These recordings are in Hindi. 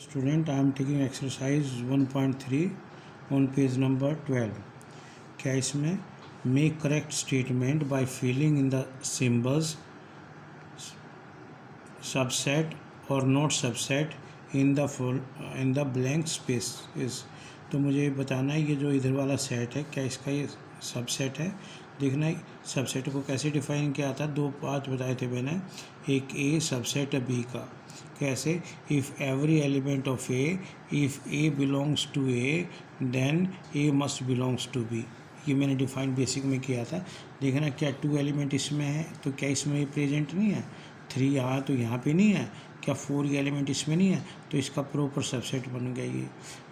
Student, I am taking exercise 1.3 on page number 12. क्या इसमें make correct statement by filling in the symbols subset or not subset in the blank spaces. तो मुझे बताना है ये जो इधर वाला सेट है क्या इसका ये सबसेट है। देखना है सबसेट को कैसे डिफाइन किया था, दो पार्ट बताए थे मैंने। एक ए सबसेट है बी का, कैसे, if every element of A, if A belongs to A then A must belongs to B. ये मैंने डिफाइन बेसिक में किया था। देखना क्या टू एलिमेंट इसमें है तो क्या इसमें ये प्रेजेंट नहीं है, थ्री यहाँ तो यहाँ पे नहीं है, क्या फोर ये एलिमेंट इसमें नहीं है, तो इसका प्रॉपर सबसेट बन गया ये।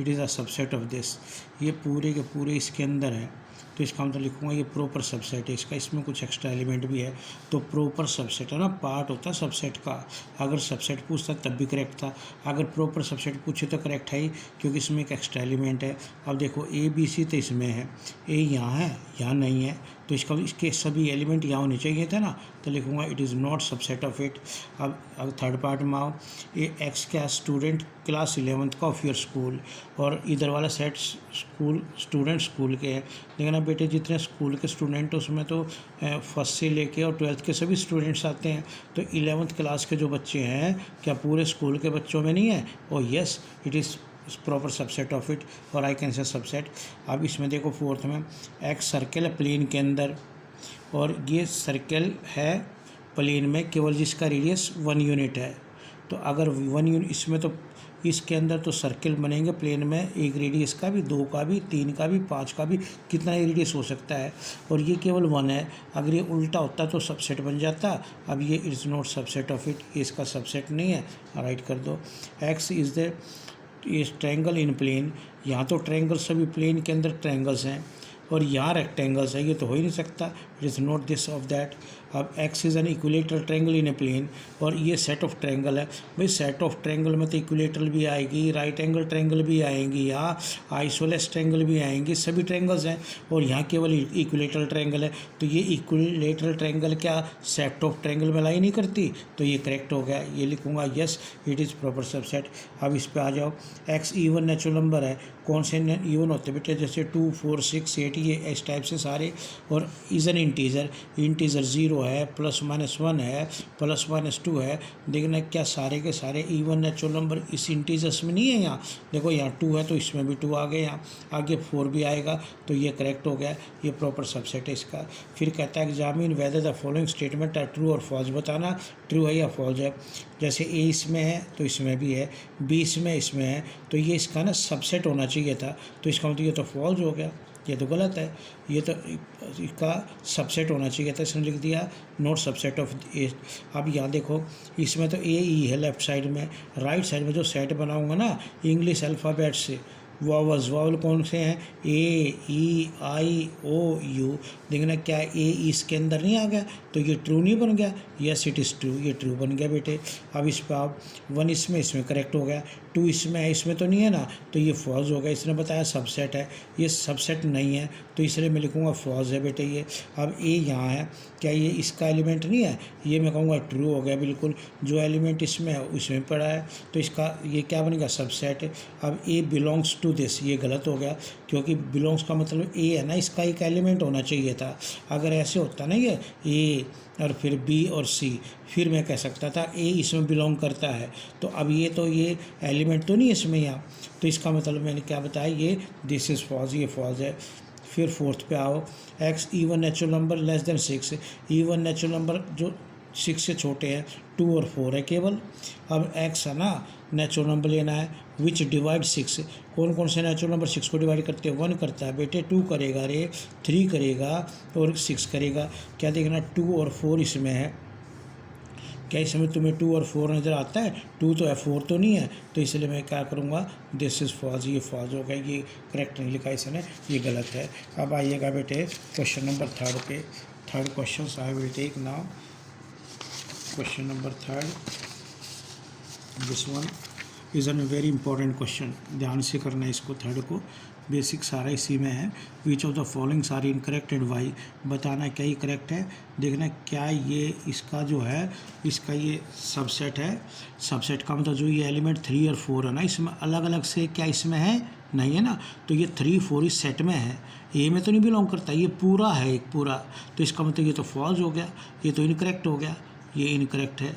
It is a subset of this, ये पूरे के पूरे इसके अंदर है तो इसका मतलब लिखूँगा ये प्रॉपर सबसेट है इसका। इसमें कुछ एक्स्ट्रा एलिमेंट भी है तो प्रॉपर सबसेट है ना, पार्ट होता है सबसेट का। अगर सबसेट पूछता तब भी करेक्ट था, अगर प्रॉपर सबसेट पूछे तो करेक्ट है ही, क्योंकि इसमें एक एक्स्ट्रा एलिमेंट है। अब देखो ए बी सी तो इसमें है, ए यहाँ है यहाँ नहीं है, तो इसके सभी एलिमेंट यहाँ होने चाहिए थे ना, तो लिखूँगा it is not subset of it. अब थर्ड पार्ट में आओ, ये एक्स क्या स्टूडेंट क्लास 11th का ऑफ योर स्कूल, और इधर वाला सेट स्टूडेंट स्कूल के हैं। देखना बेटे जितने स्कूल के स्टूडेंट उसमें तो फर्स्ट से लेके और 12th के सभी स्टूडेंट्स आते हैं, तो 11th क्लास के जो बच्चे हैं क्या पूरे स्कूल के बच्चों में नहीं है, और yes it is proper subset of it, और आई कैन से सबसेट। अब इसमें देखो फोर्थ में एक्स सर्कल है प्लेन के अंदर, और ये सर्कल है प्लेन में केवल जिसका रेडियस 1 यूनिट है। तो अगर 1 यूनिट इसमें तो इसके अंदर तो सर्कल बनेंगे प्लेन में, एक रेडियस का भी, 2 का भी, 3 का भी, 5 का भी, कितना रेडियस हो सकता है, और ये केवल 1 है। अगर ये उल्टा होता तो सबसेट बन जाता। अब ये is not subset of it, इसका सबसेट नहीं है, राइट कर दो। एक्स इज़ द इस ट्रायंगल इन प्लेन, यहाँ तो ट्रायंगल सभी प्लेन के अंदर ट्रायंगल्स हैं और यहाँ रेक्टेंगल्स है, ये तो हो ही नहीं सकता, it is not this of that. अब X is an equilateral triangle in a plane, और ये सेट ऑफ ट्रायंगल है। भाई सेट ऑफ ट्रायंगल में तो इक्विलेटरल भी आएगी, राइट एंगल ट्रायंगल भी आएंगी, यहाँ आइसोलेस ट्रायंगल भी आएंगी, सभी ट्रायंगल्स हैं, और यहाँ केवल इक्विलेटरल ट्रायंगल है। तो ये इक्विलेटरल ट्रायंगल क्या सेट ऑफ ट्रायंगल में लाई नहीं करती, तो ये करेक्ट हो गया। ये लिखूँगा yes it is proper subset. अब इस पर आ जाओ, एक्स इवन नेचुरल नंबर है, कौन से इवन होते बेटे, जैसे 2 4 6 8 ये इस टाइप से सारे, और इज़ एन इंटीजर 0 है, +-1 है, +-2 है। देखना क्या सारे के सारे इवन नेचुरल नंबर इस इंटीजर्स में नहीं है। यहाँ देखो यहाँ 2 है तो इसमें भी 2 आ गए, यहाँ आगे 4 भी आएगा, तो ये करेक्ट हो गया, ये प्रॉपर सबसेट है इसका। फिर कहता है examine whether the following statement are true और फॉल्स, बताना ट्रू है या फॉल्स है। जैसे ए इसमें है तो इसमें भी है, बी इसमें है, तो ये इसका ना सबसेट होना चाहिए था, तो इसका मतलब ये तो फॉल्स हो गया, ये तो गलत है, ये तो इसका सबसेट होना चाहिए था, इसने लिख दिया नॉट सबसेट ऑफ ए। अब यहाँ देखो इसमें तो ए ई है लेफ्ट साइड में, राइट साइड में जो सेट बनाऊंगा ना इंग्लिश अल्फ़ाबेट से, वावल कौन से हैं, ए ई आई ओ यू। देखना क्या ए इसके अंदर नहीं आ गया, तो ये ट्रू नहीं बन गया, यस इट इज़ ट्रू, ये ट्रू बन गया बेटे। अब इस पर आप 1 इसमें करेक्ट हो गया, 2 इसमें है, इसमें तो नहीं है ना, तो ये फॉल्स हो गया। इसने बताया सबसेट है, ये सबसेट नहीं है, तो इसलिए मैं लिखूँगा फॉल्स है बेटे ये। अब ए यहाँ है, क्या ये इसका एलिमेंट नहीं है, ये मैं कहूँगा ट्रू हो गया बिल्कुल, जो एलिमेंट इसमें है उसमें पड़ा है, तो इसका ये क्या बनेगा सबसेट। अब ए बिलोंग्स टू दिस, ये गलत हो गया, क्योंकि बिलोंग्स का मतलब ए है ना, इसका एक एलिमेंट होना चाहिए था। अगर ऐसे होता ना ये ए और फिर बी और सी, फिर मैं कह सकता था ए इसमें बिलोंग करता है, तो अब ये तो ये एलिमेंट तो नहीं इसमें यहाँ, तो इसका मतलब मैंने क्या बताया, ये दिस इज़ फॉल्स, ये फॉल्स है। फिर फोर्थ पे आओ, x even natural number less than 6, even natural number जो 6 से छोटे हैं 2 और 4 है केवल। अब एक्स है ना नेचुरल नंबर लेना है विच डिवाइड 6, कौन कौन से नेचुरल नंबर 6 को डिवाइड करते हैं, 1 करता है बेटे, 2 करेगा रे, 3 करेगा और 6 करेगा। क्या देखना 2 और 4 इसमें है, क्या इसमें तुम्हें 2 और 4 नज़र आता है, 2 तो है 4 तो नहीं है, तो इसलिए मैं क्या करूँगा दिस इज़ फॉल्स, ये फॉल्स हो गया, ये करेक्ट नहीं लिखा इसने, ये गलत है। अब आइएगा बेटे क्वेश्चन नंबर 3 पे, third question I will take now. Question number 3, this one, is an very important question, ध्यान से करना है इसको। थर्ड को बेसिक सारा इसी में है। विच ऑफ द फॉलोइंग सारी इनकरेक्ट एंड वाई, बताना है क्या ये करेक्ट है। देखना क्या ये इसका जो है इसका ये सबसेट है। सबसेट का मतलब जो ये एलिमेंट 3 और 4 है ना, इसमें अलग अलग से क्या इसमें है नहीं है ना, तो ये 3 4 इस सेट में है, ए में तो नहीं बिलोंग करता, ये पूरा है एक पूरा, तो इसका मतलब ये तो फॉल्स हो गया, ये तो इनकरेक्ट हो गया, ये इनकरेक्ट है,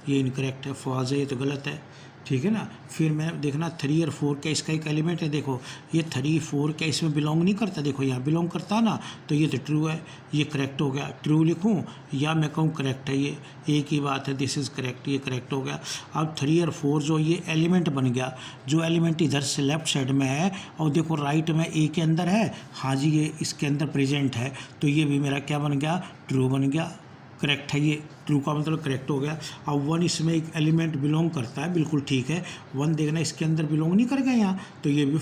ये इनकरेक्ट है, फॉल्स है, ये तो गलत है, ठीक है ना। फिर मैं देखना 3 और 4 क्या इसका एक एलिमेंट है, देखो ये 3 4 क्या इसमें बिलोंग नहीं करता, देखो यहाँ बिलोंग करता ना, तो ये तो ट्रू है, ये करेक्ट हो गया। ट्रू लिखूँ या मैं कहूँ करेक्ट है, ये एक ही बात है, दिस इज़ करेक्ट, ये करेक्ट हो गया। अब 3 और 4 जो ये एलिमेंट बन गया, जो एलिमेंट इधर से लेफ्ट साइड में है और देखो राइट में ए के अंदर है, हाँ जी ये इसके अंदर प्रेजेंट है, तो ये भी मेरा क्या बन गया, ट्रू बन गया, करेक्ट है, ये ट्रू का मतलब करेक्ट हो गया। अब 1 इसमें एक एलिमेंट बिलोंग करता है, बिल्कुल ठीक है। 1 देखना इसके अंदर बिलोंग नहीं करेगा यहाँ, तो ये भी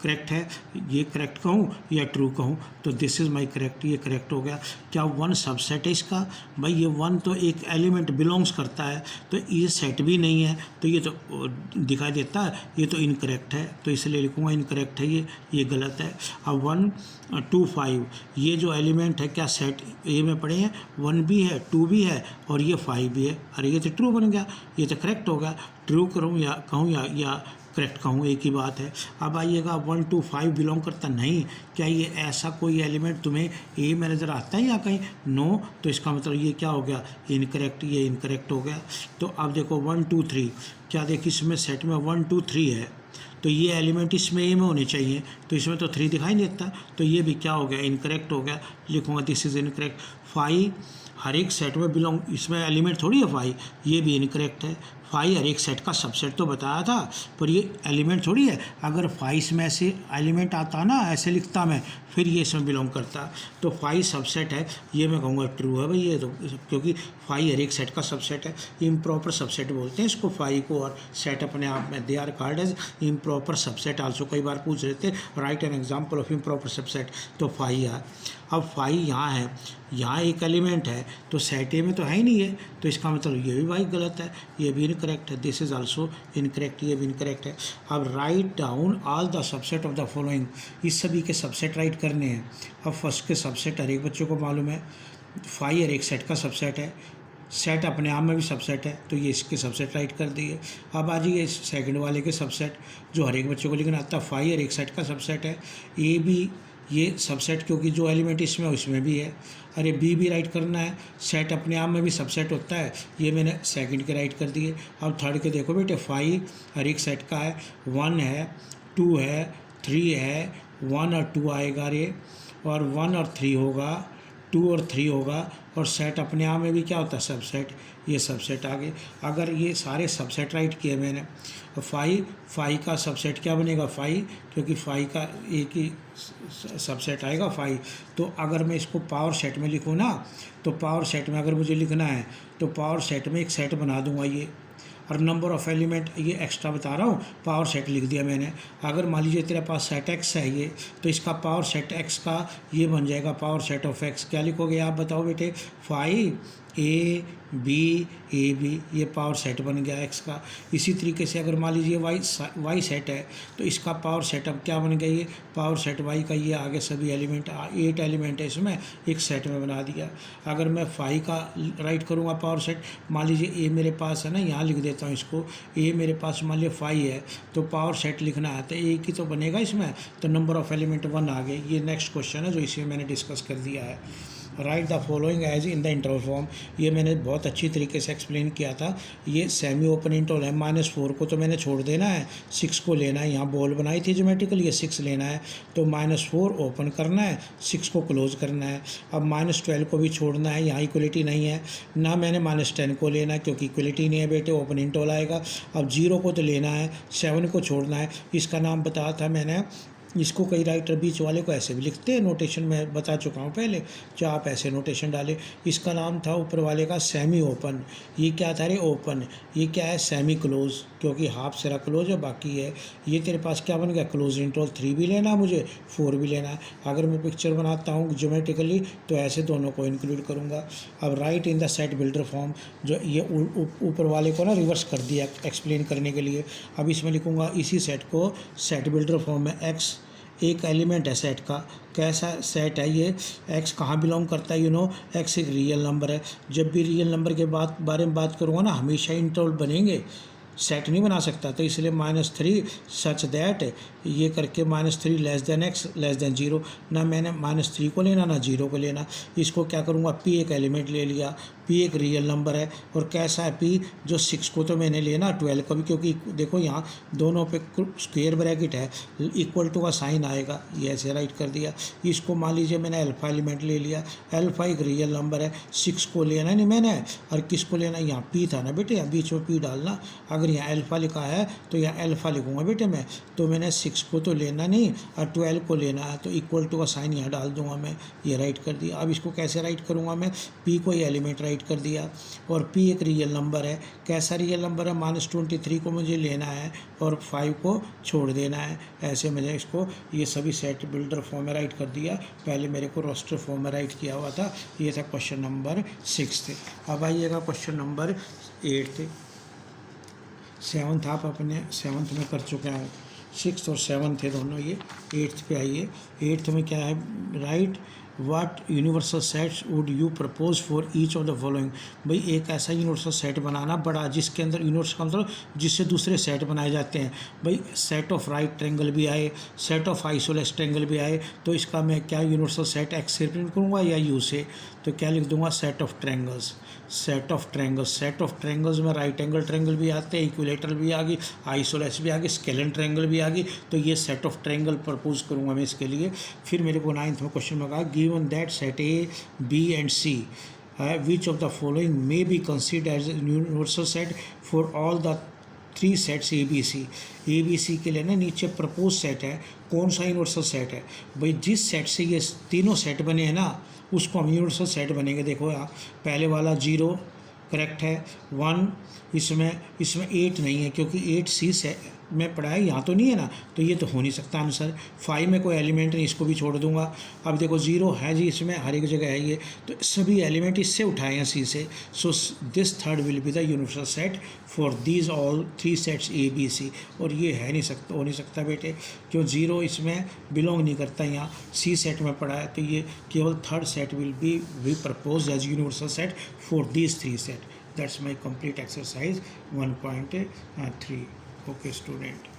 करेक्ट है, ये करेक्ट कहूँ या ट्रू कहूँ, तो दिस इज़ माई करेक्ट, ये करेक्ट हो गया। क्या 1 सबसेट है इसका, भाई ये 1 तो एक एलिमेंट बिलोंग्स करता है, तो ये सेट भी नहीं है, तो ये तो दिखाई देता है, ये तो इनकरेक्ट है, तो इसलिए लिखूँगा इनकरेक्ट है, ये गलत है। अब 1 2 5 ये जो एलिमेंट है क्या सेट ए में पड़े हैं, 1 भी है 2 भी है और ये 5 भी है, अरे ये तो ट्रू बन गया, ये तो करेक्ट हो गया। ट्रू करूँ या कहूँ या करेक्ट कहूँ, एक ही बात है। अब आइएगा 1 2 5 बिलोंग करता नहीं, क्या ये ऐसा कोई एलिमेंट तुम्हें ए में नज़र आता है या कहीं, नो, तो इसका मतलब ये क्या हो गया, इनकरेक्ट, ये इनकरेक्ट हो गया। तो अब देखो 1 2 3 क्या देखिए इसमें सेट में 1 2 3 है, तो ये एलिमेंट इसमें ए में होने चाहिए, तो इसमें तो 3 दिखाई नहीं देता, तो ये भी क्या हो गया, इनकरेक्ट हो गया। लिखूँगा दिस इज़ इनकरेक्ट। 5 हर एक सेट में बिलोंग, इसमें एलिमेंट थोड़ी है 5, ये भी इनकरेक्ट है। 5 हर एक सेट का सबसेट तो बताया था, पर ये एलिमेंट थोड़ी है। अगर 5 में ऐसे एलिमेंट आता ना, ऐसे लिखता मैं, फिर ये इसमें बिलोंग करता, तो 5 सबसेट है, ये मैं कहूँगा ट्रू है भाई, ये तो, क्योंकि 5 हर एक सेट का सबसेट है। इम्प्रॉपर सबसेट बोलते हैं इसको 5 को, और सेट अपने आप में they are called as improper subset also. कई बार पूछ रहे थे write an example of improper subset, तो 5 है। अब 5 यहाँ है, यहाँ एक एलिमेंट है, तो सेट ए में तो है ही नहीं है, तो इसका मतलब ये भी भाई गलत है, ये भी इनकरेक्ट है, दिस इज़ आल्सो इनकरेक्ट, ये भी इनकरेक्ट है। अब write down all the subset of the following, इस सभी के सबसेट राइट करने हैं। अब फर्स्ट के सबसेट हर एक बच्चों को मालूम है, 5 हर एक सेट का सबसेट है, सेट अपने आप में भी सबसेट है, तो ये इसके सबसेट राइट कर दिए। अब आ जाइए सेकंड वाले के सबसेट, जो हर एक बच्चों को लिखना आता है, 5 हर एक सेट का सबसेट है, ए भी ये सबसेट, क्योंकि जो एलिमेंट इसमें उसमें भी है। अरे बी भी राइट करना है, सेट अपने आप में भी सबसेट होता है, ये मैंने सेकंड के राइट कर दिए। अब थर्ड के देखो बेटे, 5 हर एक सेट का है, 1 है 2 है 3 है, 1 और 2 आएगा रे, और 1 और 3 होगा, 2 और 3 होगा, और सेट अपने आप में भी क्या होता है, सबसेट, ये सबसेट आ गए। अगर ये सारे सबसेट राइट किए मैंने, 5 का सबसेट क्या बनेगा, 5, क्योंकि 5 का एक ही सबसेट आएगा 5। तो अगर मैं इसको पावर सेट में लिखूँ ना, तो पावर सेट में अगर मुझे लिखना है, तो पावर सेट में एक सेट बना दूंगा ये, और नंबर ऑफ़ एलिमेंट ये एक्स्ट्रा बता रहा हूँ, पावर सेट लिख दिया मैंने। अगर मान लीजिए तेरे पास सेट एक्स है ये, तो इसका पावर सेट एक्स का ये बन जाएगा पावर सेट ऑफ एक्स। क्या लिखोगे आप बताओ बेटे, 5 ए बी ये पावर सेट बन गया एक्स का। इसी तरीके से अगर मान लीजिए वाई सेट है, तो इसका पावर सेट अब क्या बन गया, ये पावर सेट वाई का, ये आगे सभी एलिमेंट 8 एलिमेंट है इसमें, एक सेट में बना दिया। अगर मैं 5 का राइट करूँगा पावर सेट, मान लीजिए ए मेरे पास है ना, यहाँ लिख देता हूँ इसको, ए मेरे पास मान लीजिए 5 है, तो पावर सेट लिखना है तो ए की तो बनेगा इसमें, तो नंबर ऑफ़ एलिमेंट 1 आ गए। ये नेक्स्ट क्वेश्चन है जो इसी में मैंने डिस्कस कर दिया है। Write the following as in the interval form, ये मैंने बहुत अच्छी तरीके से एक्सप्लेन किया था। ये सेमी ओपन इंटरवल है, -4 को तो मैंने छोड़ देना है, 6 को लेना है। यहाँ बॉल बनाई थी ज्योमेट्रिकल, ये 6 लेना है, तो -4 ओपन करना है, 6 को क्लोज करना है। अब -12 को भी छोड़ना है, यहाँ इक्वलिटी नहीं है ना, मैंने -10 को लेना है क्योंकि इक्वलिटी नहीं है बेटे, ओपन इंटरवल आएगा। अब 0 को तो लेना है, 7 को छोड़ना है, इसका नाम बताया था मैंने इसको कई राइटर बीच वाले को ऐसे भी लिखते हैं, नोटेशन मैं बता चुका हूँ पहले, जो आप ऐसे नोटेशन डालें। इसका नाम था ऊपर वाले का सेमी ओपन, ये क्या था रे ओपन, ये क्या है सेमी क्लोज, क्योंकि हाफ सिरा क्लोज है बाकी है। ये तेरे पास क्या बन गया क्लोज इंटरवल 3 भी लेना मुझे 4 भी लेना है। अगर मैं पिक्चर बनाता हूँ ज्योमेट्रिकली तो ऐसे दोनों को इंक्लूड करूँगा। अब right in the set builder form, जो ये ऊपर वाले को ना रिवर्स कर दिया एक्सप्लेन करने के लिए। अब इसमें लिखूँगा इसी सेट को सेट बिल्डर फॉर्म में एक्स एक एलिमेंट है सेट का, कैसा सेट है ये, एक्स कहाँ बिलोंग करता है, एक्स एक रियल नंबर है। जब भी रियल नंबर के बारे में बात करूँगा ना, हमेशा इंटरवल बनेंगे, सेट नहीं बना सकता। तो इसलिए -3 सच दैट ये करके -3 less than x less than 0, ना मैंने -3 को लेना ना 0 को लेना। इसको क्या करूँगा, पी एक एलिमेंट ले लिया, पी एक रियल नंबर है और कैसा है पी, जो 6 को तो मैंने लेना 12 को भी, क्योंकि देखो यहाँ दोनों पे स्क्वायर ब्रैकेट है, इक्वल टू का साइन आएगा, ये ऐसे राइट कर दिया। इसको मान लीजिए मैंने अल्फा एलिमेंट ले लिया, अल्फा एक रियल नंबर है, 6 को लेना नहीं मैंने, और किसको लेना, यहाँ पी था ना बेटे, यहाँ बीच में पी डालना। अगर यहाँ अल्फ़ा लिखा है तो यहाँ अल्फ़ा लिखूँगा बेटे मैं, तो मैंने 6 को तो लेना नहीं और 12 को लेना है, तो इक्वल टू का साइन यहाँ डाल दूँगा मैं, ये राइट कर दिया। अब इसको कैसे राइट करूँगा मैं, पी को ये एलिमेंट राइट कर दिया और पी एक रियल नंबर है, कैसा रियल नंबर है, -23 को मुझे लेना है और 5 को छोड़ देना है। ऐसे मैंने इसको ये सभी सेट बिल्डर फॉर्म में राइट कर दिया। पहले मेरे को रोस्टर फॉर्म में राइट किया हुआ था। ये था क्वेश्चन नंबर 6 थे। अब आइएगा क्वेश्चन नंबर 8 थे। 7th आप अपने 7th में कर चुके हैं, 6th और 7th थे दोनों, ये 8th पे आइए। 8th में क्या है, right what universal sets would you propose for each of the following. भाई एक ऐसा यूनिवर्सल सेट बनाना बड़ा, जिसके अंदर यूनिवर्सल का मतलब जिससे दूसरे सेट बनाए जाते हैं। भाई सेट ऑफ राइट ट्रायंगल भी आए, सेट ऑफ आइसोलेस ट्रायंगल भी आए, तो इसका मैं क्या यूनिवर्सल सेट एक्स से रिप्रेजेंट करूँगा या यू से, तो क्या लिख दूंगा set of triangles. Set of triangles, set of triangles में राइट एंगल ट्रायंगल भी आते हैं, इक्विलेटरल भी आ गई, आइसोलेस भी आ गई, स्केलेन ट्रायंगल भी आ गई, तो ये सेट ऑफ ट्रायंगल प्रपोज करूँगा मैं इसके लिए। फिर मेरे को 9th में क्वेश्चन में कहा given that set A B and C which of the following may be considered as universal set for all the 3 sets A B C के लिए ना नीचे प्रपोज सेट है, कौन सा यूनिवर्सल सेट है। भाई जिस सेट से ये तीनों सेट बने हैं ना, उसको हम यूनिवर्सल सेट बनेंगे। देखो यहाँ पहले वाला 0 करेक्ट है, 1 इसमें 8 नहीं है, क्योंकि 8 सी से में पढ़ा है, यहाँ तो नहीं है ना, तो ये तो हो नहीं सकता आंसर। 5 में कोई एलिमेंट नहीं, इसको भी छोड़ दूंगा। अब देखो 0 है जी, इसमें हर एक जगह है ये, तो सभी एलिमेंट इससे उठाए हैं सी से। So this third will be the universal set for these all 3 sets A B C. और ये है नहीं सकता, हो नहीं सकता बेटे, क्यों 0 इसमें बिलोंग नहीं करता, यहाँ सी सेट में पढ़ा है, तो ये केवल third set will be propose as universal set for these 3 set. That's my complete exercise 1.3. Okay student.